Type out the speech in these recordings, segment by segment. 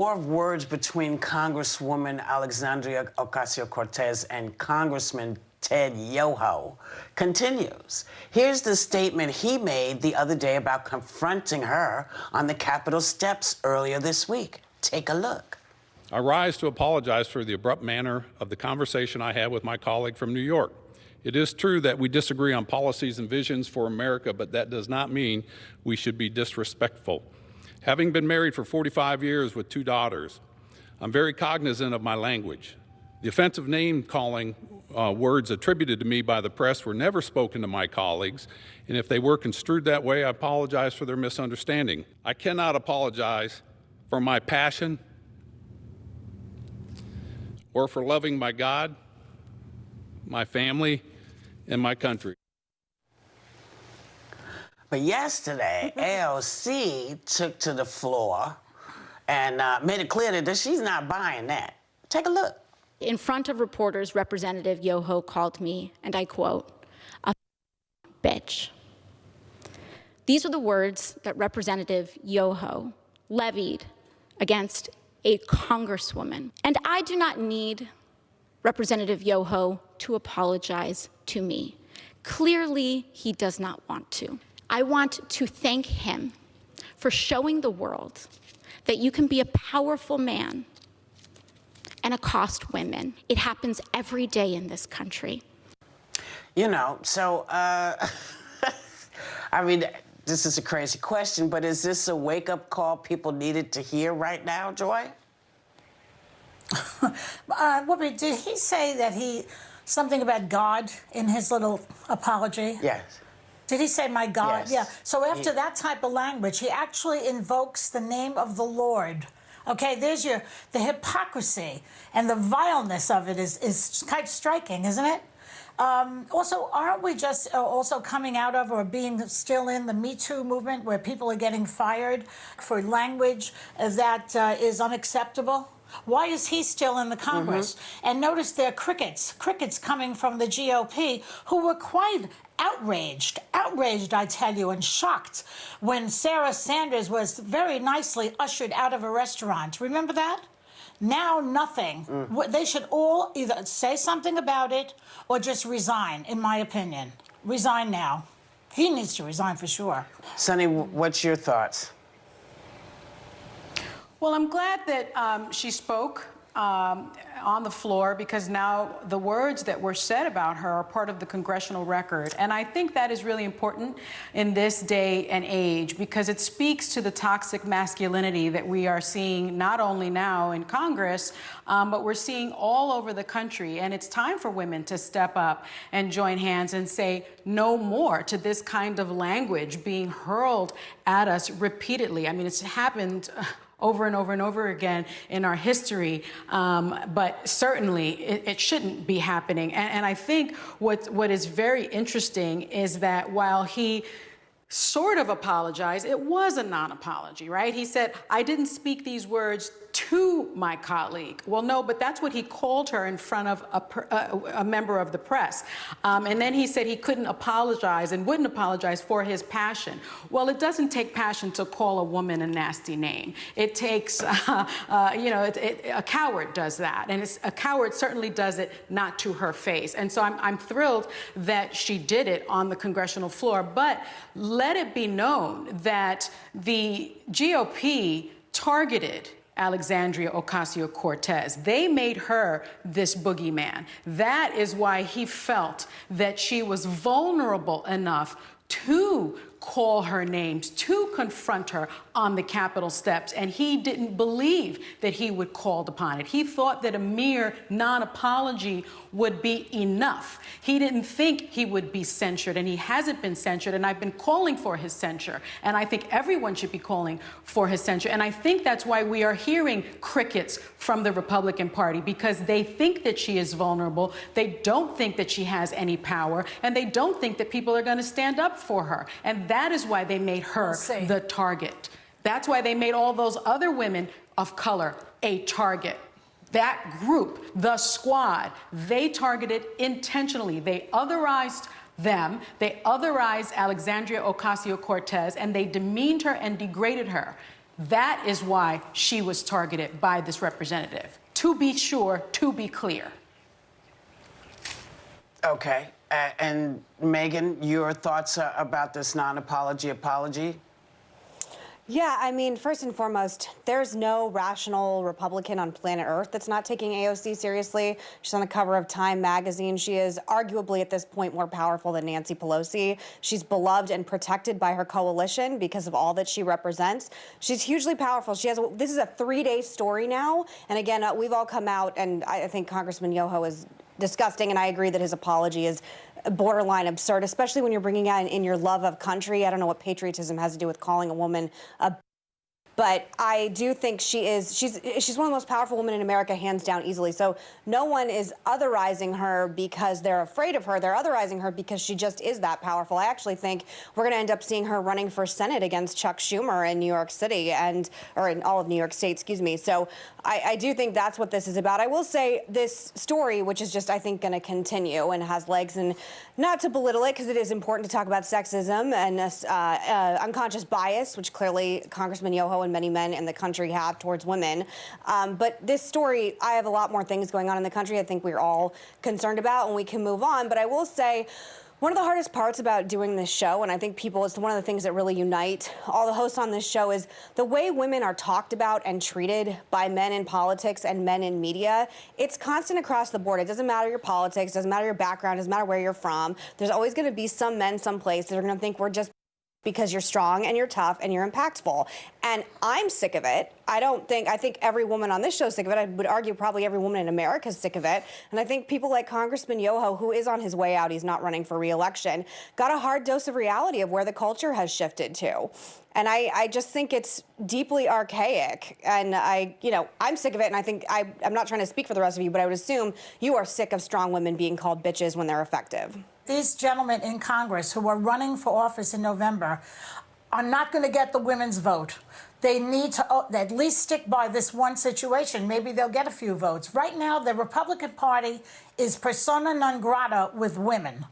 War of words between Congresswoman Alexandria Ocasio-Cortez and Congressman Ted Yoho continues. Here's the statement he made the other day about confronting her on the Capitol steps earlier this week. Take a look. I rise to apologize for the abrupt manner of the conversation I had with my colleague from New York. It is true that we disagree on policies and visions for America, but that does not mean we should be disrespectful. Having been married for 45 years with 2 daughters, I'm very cognizant of my language. The offensive name-calling words attributed to me by the press were never spoken to my colleagues, and if they were construed that way, I apologize for their misunderstanding. I cannot apologize for my passion or for loving my God, my family, and my country. But yesterday, AOC took to the floor and made it clear that she's not buying that. Take a look. In front of reporters, Representative Yoho called me, and I quote, a bitch. These are the words that Representative Yoho levied against a congresswoman. And I do not need Representative Yoho to apologize to me. Clearly, he does not want to. I want to thank him for showing the world that you can be a powerful man and accost women. It happens every day in this country. You know, so, I mean, this is a crazy question, but is this a wake-up call people needed to hear right now, Joy? Whoopi, did he say that something about God in his little apology? Yes. Did he say, my God? Yes. Yeah. So after that type of language, he actually invokes the name of the Lord. Okay, there's the hypocrisy and the vileness of it is quite striking, isn't it? Also, aren't we just also coming out of or being still in the Me Too movement where people are getting fired for language that is unacceptable? Why is he still in the Congress? And notice there are crickets coming from the GOP who were quite outraged, I tell you, and shocked when Sarah Sanders was very nicely ushered out of a restaurant. Remember that? Now nothing. They should all either say something about it or just resign, in my opinion. Resign now. He needs to resign for sure. Sonny, what's your thoughts? Well, I'm glad that she spoke on the floor, because now the words that were said about her are part of the congressional record. And I think that is really important in this day and age, because it speaks to the toxic masculinity that we are seeing not only now in Congress, but we're seeing all over the country. And it's time for women to step up and join hands and say no more to this kind of language being hurled at us repeatedly. I mean, it's happened over and over and over again in our history, but certainly it shouldn't be happening. And I think what is very interesting is that while he sort of apologized, it was a non-apology, right? He said, I didn't speak these words to my colleague. Well, no, but that's what he called her in front of a member of the press. And then he said he couldn't apologize and wouldn't apologize for his passion. Well, it doesn't take passion to call a woman a nasty name. It takes, a coward does that. And a coward certainly does it not to her face. And so I'm thrilled that she did it on the congressional floor. But let it be known that the GOP targeted Alexandria Ocasio-Cortez. They made her this boogeyman. That is why he felt that she was vulnerable enough to call her names, to confront her on the Capitol steps, and he didn't believe that he would called upon it. He thought that a mere non-apology would be enough. He didn't think he would be censured, and he hasn't been censured, and I've been calling for his censure, and I think everyone should be calling for his censure, and I think that's why we are hearing crickets from the Republican Party, because they think that she is vulnerable, they don't think that she has any power, and they don't think that people are going to stand up for her, and that is why they made her the target. That's why they made all those other women of color a target. That group, the squad, they targeted intentionally. They otherized them. They otherized Alexandria Ocasio-Cortez, and they demeaned her and degraded her. That is why she was targeted by this representative. To be sure, to be clear. Okay. And Megan, your thoughts about this non-apology apology? Yeah, I mean, first and foremost, there's no rational Republican on planet Earth that's not taking AOC seriously. She's on the cover of Time magazine. She is arguably at this point more powerful than Nancy Pelosi. She's beloved and protected by her coalition because of all that she represents. She's hugely powerful. This is a 3-day story now. And again, we've all come out, and I think Congressman Yoho is disgusting, and I agree that his apology is borderline absurd, especially when you're bringing in your love of country. I don't know what patriotism has to do with calling a woman a. But I do think she's one of the most powerful women in America, hands down, easily. So no one is otherizing her because they're afraid of her. They're otherizing her because she just is that powerful. I actually think we're going to end up seeing her running for Senate against Chuck Schumer in New York City or in all of New York State, excuse me. So I do think that's what this is about. I will say this story, which is just, I think, going to continue and has legs, and not to belittle it because it is important to talk about sexism and unconscious bias, which clearly Congressman Yoho and many men in the country have towards women. But this story, I have a lot more things going on in the country I think we're all concerned about, and we can move on. But I will say, one of the hardest parts about doing this show, and I think it's one of the things that really unite all the hosts on this show, is the way women are talked about and treated by men in politics and men in media. It's constant across the board. It doesn't matter your politics, doesn't matter your background, doesn't matter where you're from. There's always going to be some men someplace that are going to think we're just because you're strong and you're tough and you're impactful. And I'm sick of it. I think every woman on this show is sick of it. I would argue probably every woman in America is sick of it. And I think people like Congressman Yoho, who is on his way out, he's not running for re-election, got a hard dose of reality of where the culture has shifted to. And I just think it's deeply archaic. And I'm sick of it. And I think I'm not trying to speak for the rest of you, but I would assume you are sick of strong women being called bitches when they're effective. These gentlemen in Congress who are running for office in November are not going to get the women's vote. They need to at least stick by this one situation. Maybe they'll get a few votes. Right now, the Republican Party is persona non grata with women.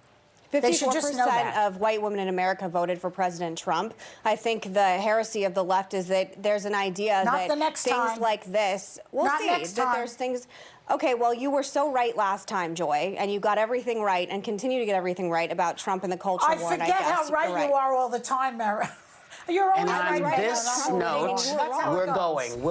54% of white women in America voted for President Trump. I think the heresy of the left is that there's an idea that things like this, we'll see, that there's things. Okay, well, you were so right last time, Joy, and you got everything right and continue to get everything right about Trump and the culture war. I forget how right you are all the time, Mara. You're always right. And on this note, we're going.